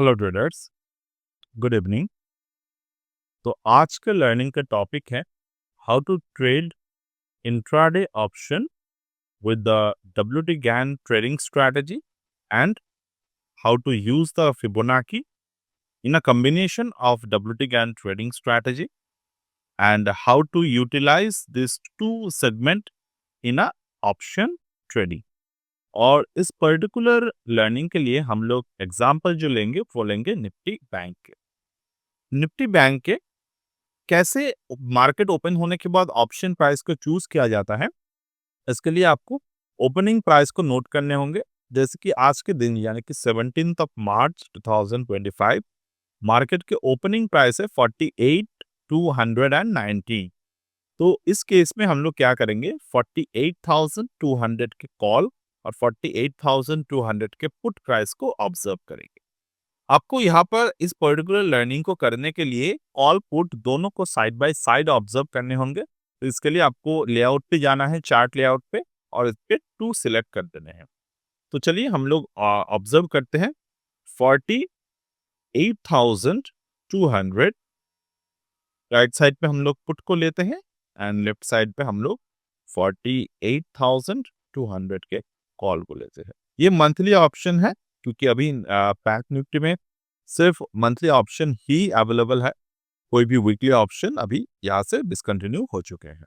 Hello traders, good evening. तो आज का लर्निंग का टॉपिक है how to trade intraday option with the WT Gann trading strategy and how to use the Fibonacci in a combination of WT GAN trading strategy and how to utilize these two segment in a option trading। और इस particular learning के लिए हम लोग example जो लेंगे वो लेंगे निफ्टी बैंक के। निफ्टी बैंक के कैसे मार्केट ओपन होने के बाद ऑप्शन प्राइस को चूज किया जाता है, इसके लिए आपको ओपनिंग प्राइस को नोट करने होंगे। जैसे कि आज के दिन यानी कि 17 मार्च 2025 मार्केट के ओपनिंग प्राइस है 48,290। तो इस केस में हम लोग क्या करेंगे, 48,200 के कॉल और 48,200 के पुट प्राइस को ऑब्जर्व करेंगे। आपको यहाँ पर इस पर्टिकुलर लर्निंग को करने के लिए कॉल पुट दोनों को साइड बाय साइड ऑब्जर्व करने होंगे। तो इसके लिए आपको लेआउट पे जाना है, चार्ट लेआउट पे, और इस पे 2 सिलेक्ट कर देने हैं। तो चलिए हम लोग ऑब्जर्व करते हैं 48,200 राइट साइड पे हम लोग पुट को लेते हैं एंड लेफ्ट साइड पे हम लोग 48,200 के कॉल को लेते हैं। ये मंथली ऑप्शन है क्योंकि अभी बैंक निफ्टी में सिर्फ मंथली ऑप्शन ही अवेलेबल है, कोई भी वीकली ऑप्शन अभी यहाँ से डिसकंटिन्यू हो चुके हैं।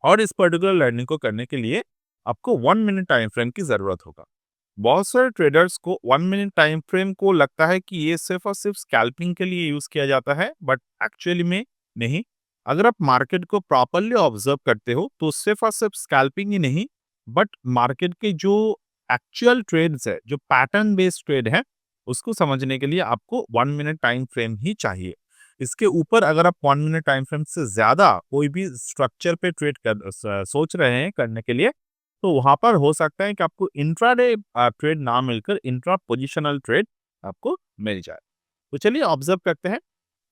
और इस पर्टिकुलर लर्निंग को करने के लिए आपको 1 मिनट टाइम फ्रेम की जरूरत होगा। बहुत सारे ट्रेडर्स को 1 मिनट टाइम फ्रेम को लगता है कि ये सिर्फ और सिर्फ स्कैल्पिंग के लिए यूज किया जाता है, बट एक्चुअली में नहीं। अगर आप मार्केट को प्रॉपरली ऑब्जर्व करते हो तो सिर्फ और सिर्फ स्कैल्पिंग ही नहीं, बट मार्केट के जो एक्चुअल ट्रेड्स है, जो पैटर्न बेस्ड ट्रेड है, उसको समझने के लिए आपको 1 मिनट टाइम फ्रेम ही चाहिए। इसके ऊपर अगर आप 1 मिनट टाइम फ्रेम से ज्यादा कोई भी स्ट्रक्चर पे ट्रेड सोच रहे हैं करने के लिए, तो वहां पर हो सकता है कि आपको इंट्राडे ट्रेड ना मिलकर इंट्रा पोजिशनल ट्रेड आपको मिल जाए। तो चलिए ऑब्जर्व करते हैं।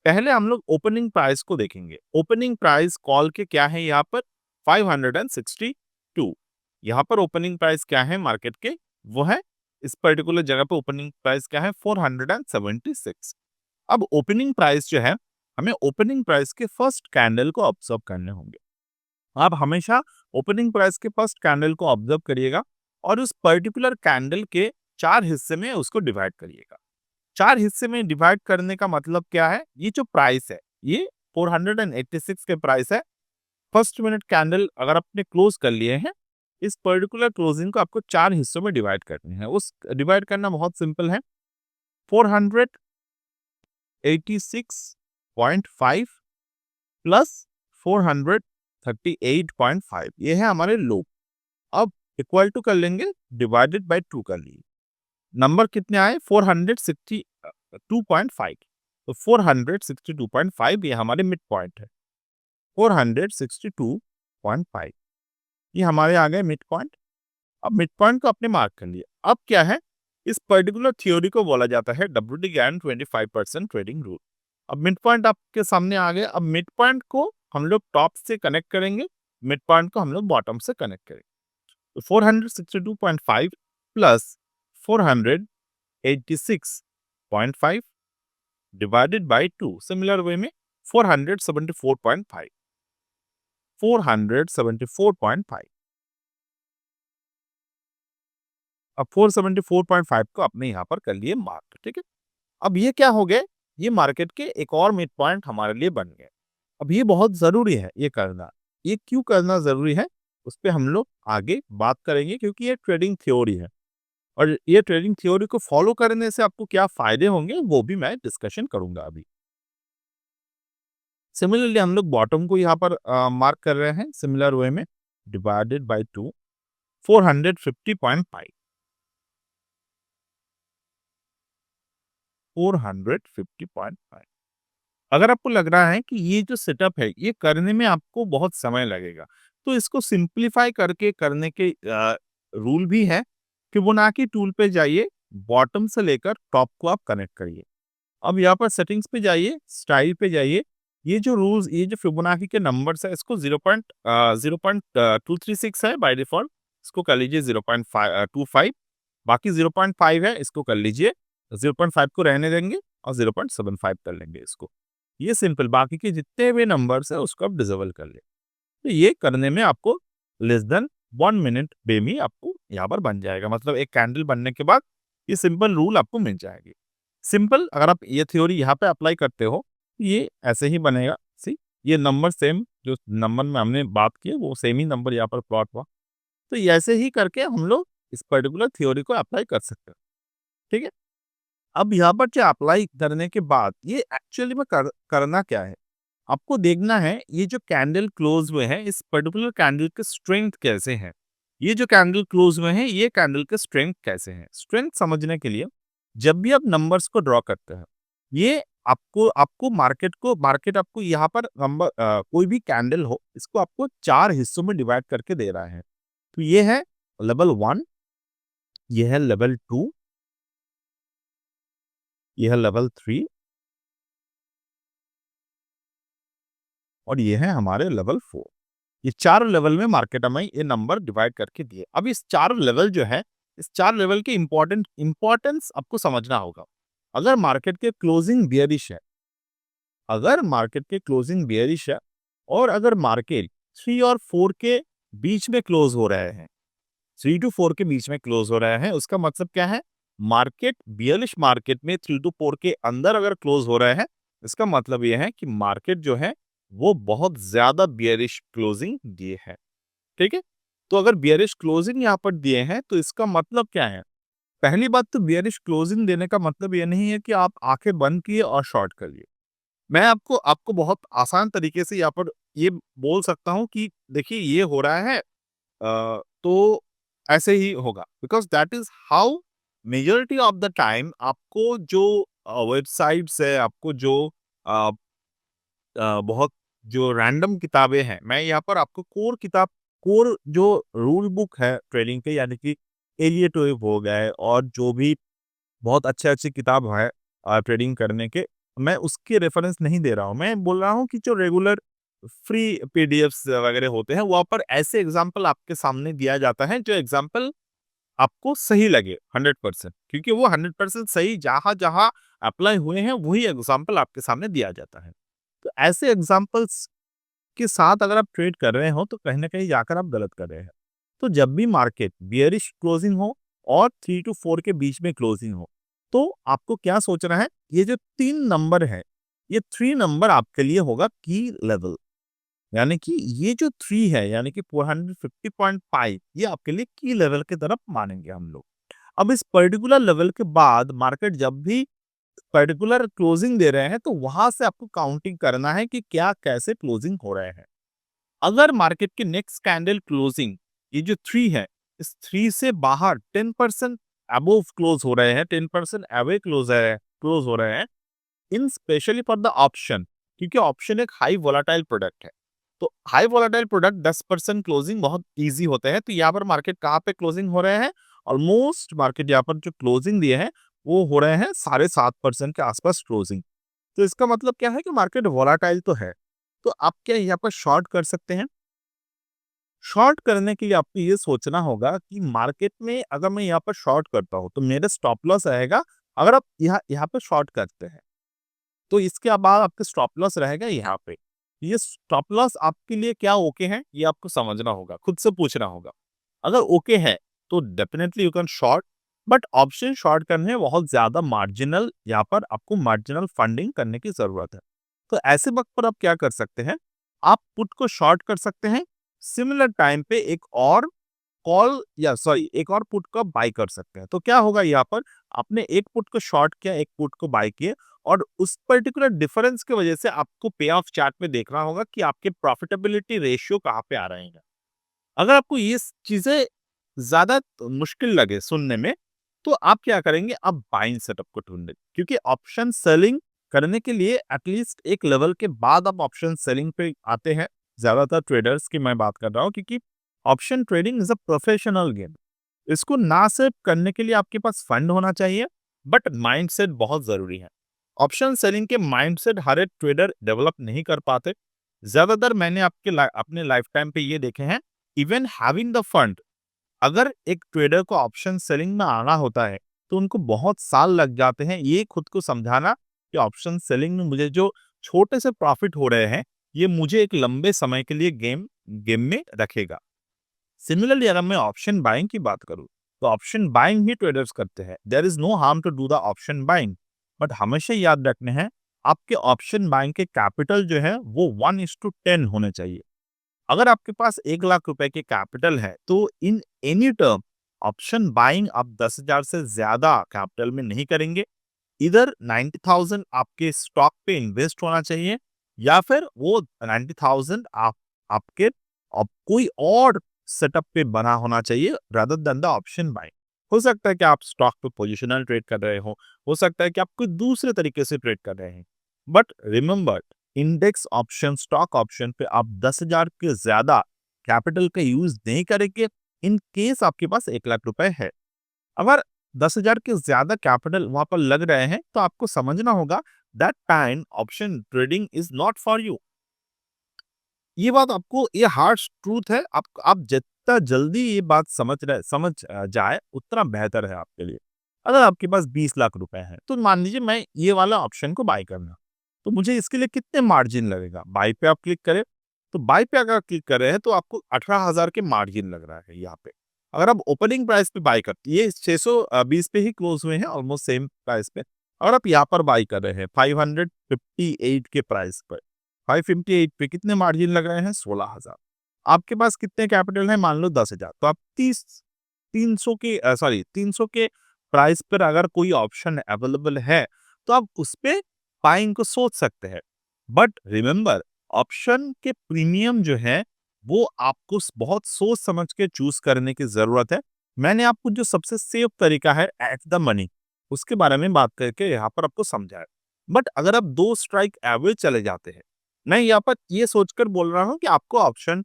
पहले हम लोग ओपनिंग प्राइस को देखेंगे। ओपनिंग प्राइस कॉल के क्या है यहाँ पर 562। यहाँ पर ओपनिंग प्राइस क्या है मार्केट के, वो है इस पर्टिकुलर जगह पे ओपनिंग प्राइस क्या है 476। अब ओपनिंग प्राइस जो है, हमें ओपनिंग प्राइस के फर्स्ट कैंडल को ऑब्जर्व करने होंगे। आप हमेशा ओपनिंग प्राइस के फर्स्ट कैंडल को ऑब्जर्व करिएगा और उस पर्टिकुलर कैंडल के 4 हिस्से में उसको डिवाइड करिएगा। 4 हिस्से में डिवाइड करने का मतलब क्या है, ये जो प्राइस है ये 486 के प्राइस है। फर्स्ट मिनट कैंडल अगर आपने क्लोज कर लिए हैं, इस पर्टिकुलर क्लोजिंग को आपको 4 हिस्सों में डिवाइड करनी है। उस डिवाइड करना बहुत सिंपल है। 486.5 प्लस 438.5 ये है हमारे लो। अब इक्वल टू कर लेंगे, डिवाइडेड बाय 2 कर लीजिए। नंबर कितने आए 462.5। तो 462.5 ये हमारे मिड पॉइंट है। 462.5 ये हमारे आ गए मिड पॉइंट। अब मिड पॉइंट को आपने मार्क कर लिया। अब क्या है, इस पर्टिकुलर थ्योरी को बोला जाता है WT GAN 25% ट्रेडिंग रूल। अब मिड पॉइंट आपके सामने आ गए। अब मिड पॉइंट को हम लोग टॉप से कनेक्ट करेंगे, मिड पॉइंट को हम लोग बॉटम से कनेक्ट करेंगे। तो 462.5 plus 486.5 divided by 2। Similar way में 474.5 474.5। अब 474.5 को आपने यहाँ पर कर लिए मार्क, ठीक है। अब ये क्या हो गए, ये मार्केट के एक और मिड पॉइंट हमारे लिए बन गए। अब ये बहुत जरूरी है ये करना। ये क्यों करना जरूरी है उस पर हम लोग आगे बात करेंगे, क्योंकि ये ट्रेडिंग थ्योरी है और ये ट्रेडिंग थ्योरी को फॉलो करने से आपको क्या फायदे होंगे वो भी मैं डिस्कशन करूंगा अभी। सिमिलरली हम लोग बॉटम को यहाँ पर मार्क कर रहे हैं सिमिलर वे में, डिवाइडेड बाय 2 450.5 450.5। अगर आपको लग रहा है कि ये जो सेटअप है ये करने में आपको बहुत समय लगेगा, तो इसको सिंप्लीफाई करके करने के रूल भी है। फिबोनाची टूल पे जाइए, बॉटम से लेकर टॉप को आप कनेक्ट करिए। अब यहाँ पर सेटिंग्स पे जाइए, स्टाइल पे जाइए। ये जो रूल्स, ये जो फिबोनाची के नंबर्स है, इसको 0.236 है बाय डिफॉल्ट, इसको कर लीजिए 0.25। बाकी 0.5 है, इसको कर लीजिए 0.5 को रहने देंगे और 0.75 कर लेंगे इसको। ये सिंपल, बाकी के जितने भी नंबर्स है उसको आप डिसेबल कर लें। तो ये करने में आपको लेस देन 1 मिनट में आपको यहाँ पर बन जाएगा। मतलब एक कैंडल बनने के बाद ये सिंपल रूल आपको मिल जाएगी। सिंपल, अगर आप ये थ्योरी यहाँ पे अप्लाई करते हो, ये ऐसे ही बनेगा। सी, ये नंबर सेम जो नंबर में हमने बात की है वो सेम ही नंबर यहाँ पर प्लॉट हुआ। तो ये ऐसे ही करके हम लोग इस पर्टिकुलर थ्योरी को अप्लाई कर सकते हैं। ठीक है? अब यहाँ पर जो अप्लाई करने के बाद ये एक्चुअली में करना क्या है? आपको देखना है ये जो कैंडल क्लोज हुए हैं इस पर्टिकुलर कैंडल के स्ट्रेंथ कैसे हैं। ये जो कैंडल क्लोज हुए हैं ये कैंडल के स्ट्रेंथ कैसे हैं। स्ट्रेंथ समझने के लिए जब भी आप नंबर्स को ड्रॉ करते हैं, ये आपको आपको मार्केट आपको यहाँ पर नंबर कोई भी कैंडल हो इसको आपको 4 हिस्सों में डिवाइड करके दे रहा है। तो ये है लेवल 1, ये है लेवल 2, ये है लेवल 3 और ये है हमारे लेवल 4। ये 4 लेवल में मार्केट हमें ये नंबर डिवाइड करके दिए। अब इस 4 लेवल जो है, इस 4 लेवल के इम्पोर्टेंस आपको समझना होगा। अगर मार्केट के क्लोजिंग बियरिश है, अगर मार्केट के क्लोजिंग बियरिश है और अगर मार्केट 3 और 4 के बीच में क्लोज हो रहे हैं, 3 टू 4 के बीच में क्लोज हो रहे हैं, उसका मतलब क्या है? मार्केट बियरिश मार्केट में 3 टू 4 के अंदर अगर क्लोज हो रहे हैं, इसका मतलब ये है कि मार्केट जो है वो बहुत ज्यादा बियरिश क्लोजिंग दिए है। ठीक है? तो अगर बियरिश क्लोजिंग यहाँ पर दिए हैं तो इसका मतलब क्या है? पहली बात तो बियरिश क्लोजिंग देने का मतलब ये नहीं है कि आप आंखें बंद किए और शॉर्ट कर लिए। मैं आपको आपको बहुत आसान तरीके से यहाँ पर ये बोल सकता हूँ कि देखिए ये हो रहा है, तो ऐसे ही होगा, because that is how majority of the time आपको जो वेबसाइट्स है, आपको जो अ, बहुत जो रैंडम किताबें हैं, मैं यहाँ पर आपको कोर जो रूल बुक है ट्रेडिंग के, यानी कि एलियट वेव हो गए और जो भी बहुत अच्छे-अच्छे किताब है ट्रेडिंग करने के, मैं उसके रेफरेंस नहीं दे रहा हूँ। मैं बोल रहा हूँ कि जो रेगुलर फ्री पीडीएफ्स वगैरह होते हैं, वहाँ पर ऐसे एग्जांपल आपके सामने दिया जाता है, जो एग्जांपल आपको सही लगे 100%, क्योंकि वो 100% सही जहाँ-जहाँ अप्लाई हुए हैं, वही एग्जांपल आपके सामने दिया जाता है। तो ऐसे एग्जांपल्स के साथ अगर आप ट्रेड कर रहे हो, तो कहीं न कहीं जाकर आप गलत कर रहे हैं। तो जब भी मार्केट बियरिश क्लोजिंग हो और 3 टू 4 के बीच में क्लोजिंग हो, तो आपको क्या सोचना है, ये जो 3 नंबर है, ये 3 नंबर आपके लिए होगा की लेवल। यानी कि ये जो 3 है, यानी कि 450.5, ये आपके लिए की लेवल की तरफ मानेंगे हम लोग। अब इस पर्टिकुलर लेवल के बाद मार्केट जब भी पर्टिकुलर क्लोजिंग दे रहे हैं, तो वहां से आपको काउंटिंग करना है कि क्या कैसे क्लोजिंग हो रहे हैं। अगर मार्केट के नेक्स्ट कैंडल क्लोजिंग ये जो 3 है, इस 3 से बाहर 10% अबोव क्लोज हो रहे हैं, 10% अवे क्लोज हो रहे हैं, इन स्पेशली फॉर द ऑप्शन, क्योंकि ऑप्शन एक हाई वोलाटाइल प्रोडक्ट है। तो हाई वोलाटाइल प्रोडक्ट 10% क्लोजिंग बहुत इजी होते हैं। तो यहाँ पर मार्केट कहाँ पे क्लोजिंग हो रहे हैं? ऑलमोस्ट मार्केट यहाँ पर जो क्लोजिंग दिए हैं वो हो रहे हैं 7.5% के आसपास क्लोजिंग। तो इसका मतलब क्या है कि मार्केट वोलाटाइल तो है। तो आप क्या यहाँ पर शॉर्ट कर सकते हैं? शॉर्ट करने के लिए आपको ये सोचना होगा कि मार्केट में अगर मैं यहाँ पर शॉर्ट करता हूँ तो मेरा स्टॉप लॉस रहेगा। अगर आप यहाँ यहाँ पे शॉर्ट करते हैं तो इसके बाद आपका स्टॉप लॉस रहेगा यहाँ पे। ये स्टॉप लॉस आपके लिए क्या ओके है, ये आपको समझना होगा, खुद से पूछना होगा। अगर ओके है तो definitely you can short, but option short करने में बहुत ज्यादा मार्जिनल, यहाँ पर आपको मार्जिनल फंडिंग करने की जरूरत है। तो ऐसे वक्त पर आप क्या कर सकते हैं, आप पुट को शॉर्ट कर सकते हैं, सिमिलर टाइम पे एक और कॉल या सॉरी एक और पुट को बाय कर सकते हैं। तो क्या होगा, यहाँ पर आपने एक पुट को शॉर्ट किया, एक पुट को बाय किए, और उस पर्टिकुलर डिफरेंस की वजह से आपको पे ऑफ चार्ट में देखना होगा कि आपके प्रॉफिटेबिलिटी रेशियो कहाँ पे आ रहे हैं। अगर आपको ये चीजें ज्यादा मुश्किल लगे सुनने में, तो आप क्या करेंगे, आप बाइंग सेटअप को ढूंढेंगे, क्योंकि ऑप्शन सेलिंग करने के लिए एटलीस्ट एक लेवल के बाद आप ऑप्शन सेलिंग पे आते हैं। ज्यादातर ट्रेडर्स की मैं बात कर रहा हूँ, क्योंकि option trading is a professional game. इसको ना सिर्फ करने के लिए आपके पास फंड होना चाहिए, बट माइंडसेट बहुत जरूरी है। ऑप्शन सेलिंग के माइंडसेट हर एक ट्रेडर डेवलप नहीं कर पाते। ज्यादातर मैंने अपने लाइफ टाइम पे ये देखे हैं, इवन हैविंग द फंड, अगर एक ट्रेडर को ऑप्शन सेलिंग में आना होता है तो उनको बहुत साल लग जाते हैं ये खुद को समझाना कि ऑप्शन सेलिंग में मुझे जो छोटे से प्रॉफिट हो रहे हैं, ये मुझे एक लंबे समय के लिए गेम गेम में रखेगा। सिमिलरली अगर मैं ऑप्शन बाइंग की बात करूँ, तो ऑप्शन बाइंग ही ट्रेडर्स करते हैं। There is no harm to do the option buying, but हमेशा याद रखने हैं आपके ऑप्शन बाइंग के कैपिटल जो है वो 1:10 होने चाहिए। अगर आपके पास 1 लाख रुपए के कैपिटल है, तो in any term option buying आप 10,000 से ज्यादा कैपिटल में नहीं करेंगे। इधर 90,000 आपके स्टॉक पे इन्वेस्ट होना चाहिए, या फिर वो 90,000 आप आपके कोई और सेटअप पे बना होना चाहिए rather than the option buying. हो सकता है कि आप स्टॉक पे पोजिशनल ट्रेड कर रहे हो सकता है कि आप कोई दूसरे तरीके से ट्रेड कर रहे हैं, but remember index option, stock option पे आप 10,000 के ज्यादा कैपिटल का यूज नहीं करेंगे इन केस आपके पास 1 लाख रुपए है। अगर 10,000 के ज्यादा कैपिटल वहां पर लग रहे हैं, तो आपको समझना होगा that time option trading is not for you. ये बात आपको, ये हार्श ट्रूथ है। आप जितना जल्दी ये बात समझ जाए उतना बेहतर है आपके लिए। अगर आपके पास 20 लाख रुपए हैं, तो मान लीजिए मैं ये वाला ऑप्शन को बाय करना, तो मुझे इसके लिए कितने मार्जिन लगेगा? बाय पे आप क्लिक करें, तो बाय पे अगर क्लिक कर रहे हैं तो आपको 18,000 के मार्जिन लग रहा है यहाँ पे। अगर आप ओपनिंग प्राइस पे बाय करते, ये 620 पे ही क्लोज हुए हैं, ऑलमोस्ट सेम प्राइस पे। अगर आप यहाँ पर बाय कर रहे हैं 558 के प्राइस पर, 558 पे कितने मार्जिन लग रहे हैं? 16,000। आपके पास कितने कैपिटल है? मान लो 10,000, तो आप 300 के प्राइस पर अगर कोई ऑप्शन अवेलेबल है, तो आप उस पे बाइंग को सोच सकते हैं। बट रिमेंबर ऑप्शन के प्रीमियम जो है वो आपको बहुत सोच समझ के चूज करने की जरूरत है। मैंने आपको जो सबसे सेफ तरीका है एट द मनी, उसके बारे में बात करके यहाँ पर आपको समझाया। बट अगर आप 2 स्ट्राइक एवरेज चले जाते हैं, मैं यहाँ पर ये सोचकर बोल रहा हूँ कि आपको ऑप्शन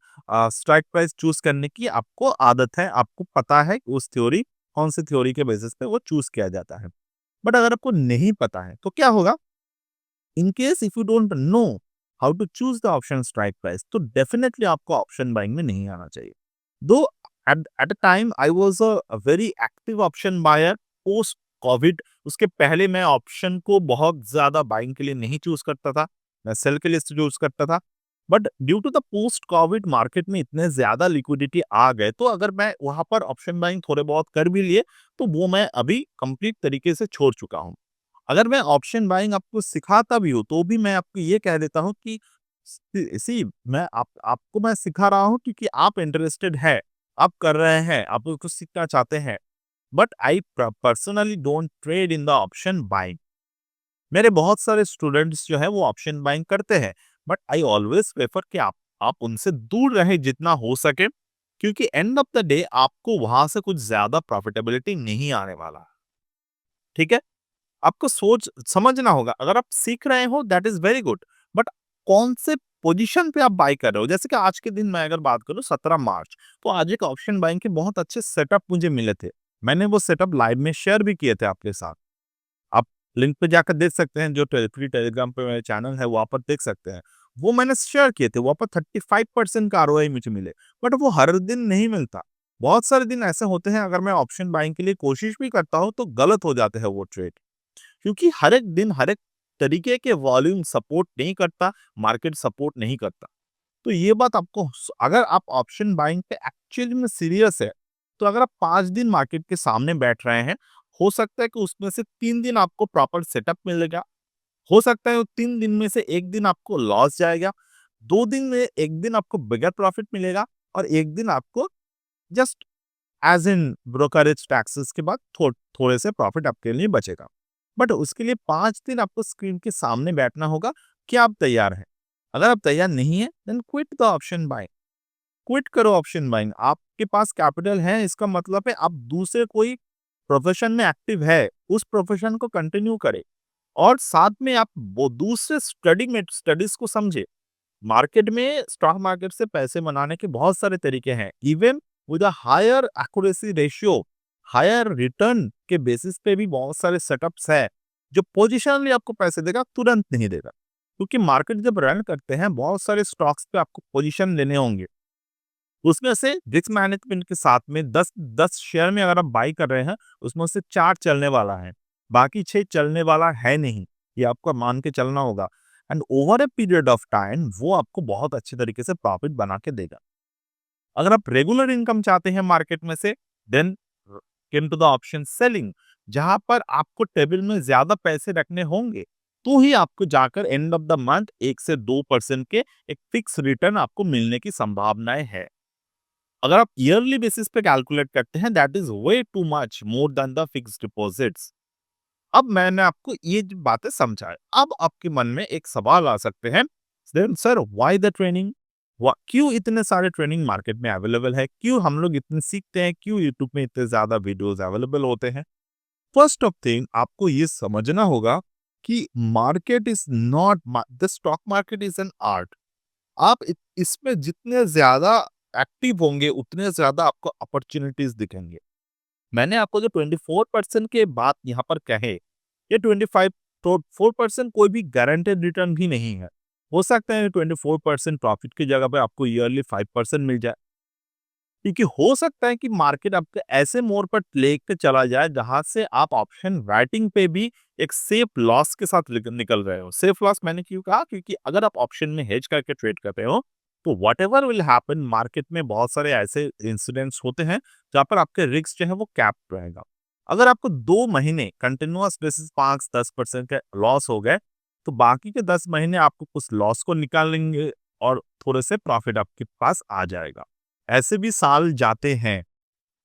स्ट्राइक प्राइस चूज करने की आपको आदत है, आपको पता है कि उस थ्योरी, कौन सी थ्योरी के बेसिस पे वो चूज किया जाता है। बट अगर आपको नहीं पता है तो क्या होगा? In case if you don't know how to choose the option strike price, तो डेफिनेटली आपको ऑप्शन बाइंग में नहीं आना चाहिए। Though at a time I was a very active option buyer post Covid. उसके पहले मैं ऑप्शन को बहुत ज्यादा बाइंग के लिए नहीं चूज करता था, मैं सेल के लिए चूज करता था। But due to the post Covid market में इतने ज्यादा लिक्विडिटी आ गए, तो अगर मैं वहां पर ऑप्शन बाइंग थोड़े बहुत कर भी लिए, तो वो मैं अभी कंप्लीट तरीके से छोड़ चुका हूँ। अगर मैं ऑप्शन बाइंग आपको सिखाता भी हूँ, तो भी मैं आपको ये कह देता हूँ कि मैं आपको मैं सिखा रहा हूँ क्योंकि आप इंटरेस्टेड है, आप कर रहे हैं, आप कुछ सीखना चाहते हैं। But I personally don't trade in the option buying. मेरे बहुत सारे स्टूडेंट्स जो है वो ऑप्शन बाइंग करते हैं, बट आई ऑलवेज प्रेफर कि आप उनसे दूर रहे जितना हो सके, क्योंकि एंड ऑफ द डे आपको वहां से कुछ ज्यादा प्रॉफिटेबिलिटी नहीं आने वाला। ठीक है? आपको सोच समझना होगा। अगर आप सीख रहे हो that is very good, but कौन से पोजीशन पे आप बाय कर रहे हो? जैसे कि आज के दिन मैं अगर बात करूं 17 मार्च, तो आज एक ऑप्शन बाइंग के बहुत अच्छे सेटअप मुझे मिले थे। मैंने वो सेटअप लाइव में शेयर भी किए थे आपके साथ। आप लिंक पे जाकर देख सकते हैं, जो फ्री टेलीग्राम पे मेरा चैनल है वहां पर देख सकते हैं। वो मैंने शेयर किए थे, वहां पर 35% का आरओआई मुझे मिले। बट वो हर दिन नहीं मिलता। बहुत सारे दिन ऐसे होते हैं अगर मैं ऑप्शन बाइंग के लिए कोशिश भी करता हूँ तो गलत हो जाते हैं वो ट्रेड, क्योंकि हर एक दिन हर एक तरीके के वॉल्यूम सपोर्ट नहीं करता, मार्केट सपोर्ट नहीं करता। तो ये बात आपको, अगर आप ऑप्शन बाइंग पे एक्चुअली में सीरियस है, तो अगर आप 5 दिन मार्केट के सामने बैठ रहे हैं, हो सकता है कि उसमें से 3 दिन आपको प्रॉपर सेटअप मिलेगा। हो सकता है वो 3 दिन में से 1 दिन आपको लॉस जाएगा, 2 दिन में 1 दिन आपको बिगर प्रॉफिट मिलेगा, और 1 दिन आपको जस्ट एज इन ब्रोकरेज टैक्सेस के बाद थोड़े से प्रॉफिट आपके लिए बचेगा। बट उसके लिए 5 दिन आपको स्क्रीन के सामने बैठना होगा। क्या आप तैयार हैं? अगर आप तैयार नहीं है, then quit the option buying. Quit करो ऑप्शन बाइंग। आपके पास कैपिटल है, इसका मतलब है आप दूसरे कोई प्रोफेशन में एक्टिव है, उस प्रोफेशन को कंटिन्यू करें, और साथ में आप वो दूसरे स्टडीज को समझे। मार्केट में, स्टॉक मार्केट से पैसे बनाने के बहुत सारे तरीके हैं। Even with a higher accuracy ratio, higher return के बेसिस पे भी बहुत सारे सेटअप्स है, जो पोजिशनली आपको पैसे देगा, तुरंत नहीं देगा। क्योंकि मार्केट जब रन करते हैं, बहुत सारे स्टॉक्स पे आपको पोजीशन लेने होंगे। उसमें से रिस्क मैनेजमेंट के साथ में 10 शेयर में अगर आप बाई कर रहे हैं, उसमें से 4 चलने वाला है, बाकी 6 चलने वाला है नहीं। ये आपको मान के चलना होगा and over a period of time वो आपको बहुत अच्छे तरीके से प्रॉफिट बना के देगा। अगर आप रेगुलर इनकम चाहते हैं मार्केट में से, then came to the option selling, जहां पर आपको टेबल में ज्यादा पैसे रखने होंगे, तो ही आपको जाकर एंड ऑफ द मंथ 1 से 2% के एक फिक्स रिटर्न आपको मिलने की संभावनाएं है। अगर आप ईयरली बेसिस पे कैलकुलेट करते हैं, that is way too much more than the fixed deposits. अब मैंने आपको ये जो बातें समझाए, अब आपके मन में एक सवाल आ सकते हैं, सर व्हाई द ट्रेनिंग, क्यों इतने सारे ट्रेनिंग मार्केट में अवेलेबल है, क्यों हम लोग इतने सीखते हैं, क्यों यूट्यूब में इतने ज्यादा वीडियोस अवेलेबल होते हैं। फर्स्ट ऑफ थिंग आपको ये समझना होगा कि market is not, the stock market is an art. आप इसमें जितने ज्यादा एक्टिव होंगे उतने ज्यादा आपको अपॉर्चुनिटीज दिखेंगे। मैंने आपको जो 24% के बात यहाँ पर कहे, ये 25 तो 4% कोई भी गारंटेड रिटर्न भी नहीं है। हो सकता है 24% प्रॉफिट की जगह पे आपको ईयरली 5% मिल जाए, क्योंकि हो सकता है कि मार्केट आपके ऐसे मोड़ पर लेके चला जाए जहां से आप ऑप्शन राइटिंग पे भी एक सेफ लॉस के साथ निकल रहे हो। सेफ लॉस मैंने क्यों कहा, क्योंकि अगर आप ऑप्शन में हेज करके ट्रेड कर रहे हो, तो what ever will happen, market में बहुत सारे ऐसे इंसिडेंट्स होते हैं जहां पर आपके रिस्क जो है वो कैप रहेगा। अगर आपको 2 महीने कंटिन्यूअस बेसिस 5-10% के लॉस हो गए, तो बाकी के 10 महीने आपको उस लॉस को निकालेंगे और थोड़े से प्रॉफिट आपके पास आ जाएगा। ऐसे भी साल जाते हैं,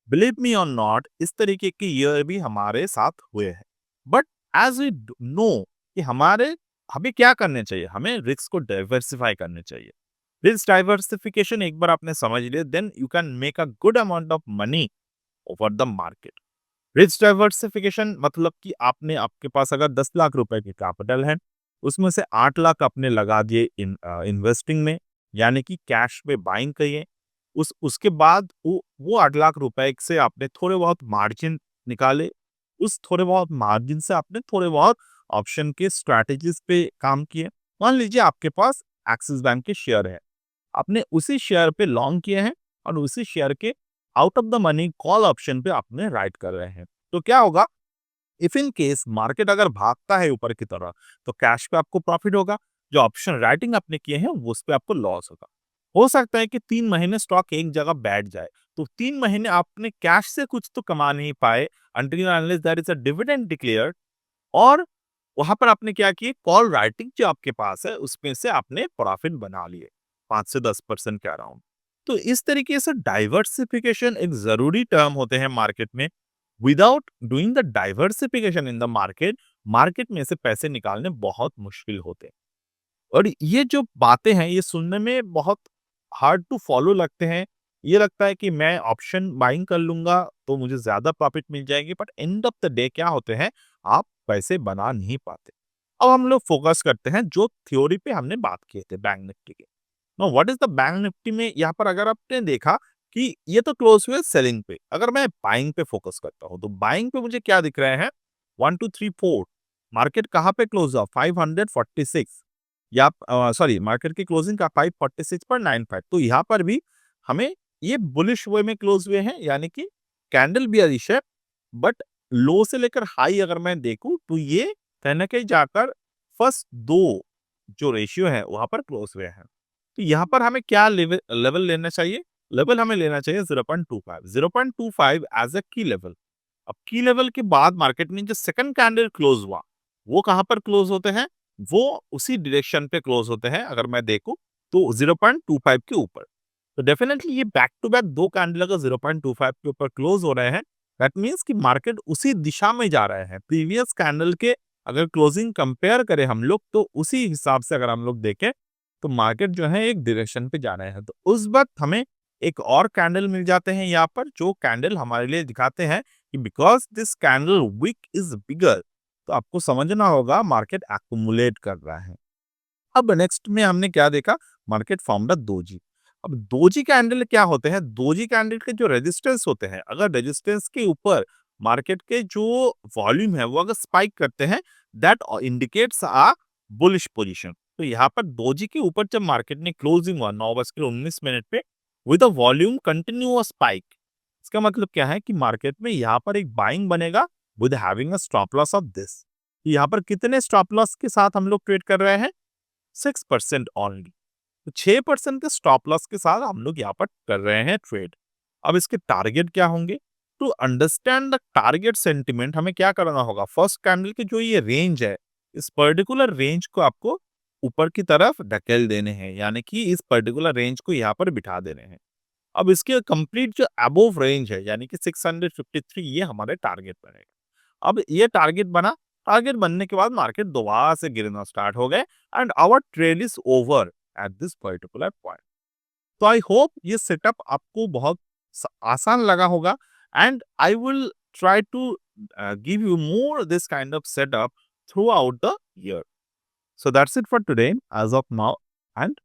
बिलीव मी और नॉट, इस तरीके के ईयर भी हमारे साथ हुए हैं। बट एज वी नो कि हमें क्या करने चाहिए, हमें रिस्क को डाइवर्सिफाई करने चाहिए। रिस्क डाइवर्सिफिकेशन एक बार आपने समझ लिया, then you can make a good amount of money over the market. Risk diversification मतलब कि आपने, आपके पास अगर 10 लाख रुपए की कैपिटल है, उसमें से 8 लाख आपने लगा दिए इन्वेस्टिंग में, यानी कि कैश में बाइंग करिए। उसके बाद वो 8 लाख रुपए से आपने थोड़े बहुत मार्जिन निकाले। उस थोड़े बहुत मार्जिन से आपने थोड़े बहुत ऑप्शन के स्ट्रैटेजीज पे काम किए। मान लीजिए आपके पास एक्सिस बैंक के शेयर है, आपने उसी शेयर पे लॉन्ग किए हैं और उसी शेयर के out of the money call option पे आपने राइट कर रहे हैं। तो क्या होगा, इफ इन केस मार्केट अगर भागता है ऊपर की तरह, तो कैश पे आपको प्रॉफिट होगा, जो ऑप्शन राइटिंग आपने किए हैं वो उस पे आपको लॉस होगा। हो सकता है कि 3 महीने स्टॉक एक जगह बैठ जाए, तो 3 महीने आपने कैश से कुछ तो कमा नहीं पाए, until unless there is a dividend declared, और वहां पर आपने क्या किए, कॉल राइटिंग जो आपके पास है उसमें से आपने प्रॉफिट बना लिए 5 से 10% के अराउंड। तो इस तरीके से डाइवर्सिफिकेशन एक जरूरी टर्म होते हैं मार्केट में। Without doing the diversification in the market, market में से पैसे निकालने बहुत मुश्किल होते हैं। और ये जो बातें हैं ये सुनने में बहुत हार्ड टू फॉलो लगते हैं। ये लगता है कि मैं ऑप्शन बाइंग कर लूंगा तो मुझे ज्यादा प्रॉफिट मिल जाएगी, but end of the day क्या होते हैं, आप पैसे बना नहीं पाते। अब हम लोग फोकस करते हैं जो थ्योरी पे हमने बात किए थे बैंक निफ्टी के। No, what is the bank Nifty में, यहाँ पर अगर आपने देखा कि ये तो क्लोज हुए सेलिंग पे, अगर मैं बाइंग पे फोकस करता हूँ तो बाइंग पे मुझे क्या दिख रहे हैं, 1 2 3 4, मार्केट कहाँ पे क्लोज हुआ, 546, या सॉरी मार्केट की क्लोजिंग का 546.95। तो यहाँ पर भी हमें ये बुलिश वे में क्लोज हुए हैं, यानी कि कैंडल बियरिश है, बट लो से लेकर हाई अगर मैं देखूं तो ये कहीं ना कहीं जाकर फर्स्ट दो जो रेशियो है वहां पर क्लोज हुए हैं। तो यहाँ पर हमें क्या लेवल लेवल लेना चाहिए, लेवल हमें लेना चाहिए 0.25 एज अ की लेवल। अब की लेवल के बाद मार्केट में जो सेकंड कैंडल क्लोज हुआ, वो कहां पर क्लोज होते हैं, वो उसी डायरेक्शन पे क्लोज होते हैं अगर मैं देखूं तो 0.25 के ऊपर। तो डेफिनेटली ये बैक टू बैक दो कैंडल अगर 0.25 के ऊपर क्लोज हो रहे हैं, दैट मीन्स कि मार्केट उसी दिशा में जा रहे हैं। प्रीवियस कैंडल के अगर क्लोजिंग कंपेयर करें हम लोग, तो उसी हिसाब से अगर हम लोग देखें तो मार्केट जो है एक डायरेक्शन पे जा रहे हैं। तो उस वक्त हमें एक और कैंडल मिल जाते हैं यहाँ पर, जो कैंडल हमारे लिए दिखाते हैं कि because this candle wick is bigger, तो आपको समझना होगा मार्केट एक्युमुलेट कर रहा है। अब नेक्स्ट में हमने क्या देखा, मार्केट फॉर्म्ड दोजी। अब दोजी कैंडल क्या होते हैं, दोजी कैंडल के जो रेजिस्टेंस होते हैं, अगर रेजिस्टेंस के ऊपर मार्केट के जो वॉल्यूम है वो अगर स्पाइक करते हैं, that indicates a bullish position. तो यहाँ पर दोजी के ऊपर जब मार्केट ने क्लोजिंग हुआ 9:19 पे, with a volume continuous spike. इसका मतलब क्या है कि मार्केट में यहाँ पर एक बाइंग बनेगा with having a stop loss of this. यहाँ पर कितने स्टॉप लॉस के साथ हम लोग ट्रेड कर रहे हैं? 6% ओनली। तो 6% के स्टॉप लॉस के साथ हम लोग यहाँ पर कर रहे हैं ट्रेड। अब इसके टारगेट क्या होंगे? To understand the target sentiment हमें क्या करना होगा? फर्स्ट कैंडल की जो ये रेंज है, इस पर्टिकुलर रेंज को आपको ऊपर की तरफ ढकेल देने हैं, यानी कि इस पर्टिकुलर रेंज को यहाँ पर बिठा देने हैं। अब इसके कंप्लीट जो अबोव रेंज है, यानी कि 653, ये हमारे टारगेट बनेगा। अब ये टारगेट बना, टारगेट बनने के बाद मार्केट दोबारा से गिरना स्टार्ट हो गए and our trade is over at this particular point. तो आई होप ये सेटअप आपको बहुत आसान लगा होगा and I will try to give you more this kind of setup throughout the year. So that's it for today as of now, and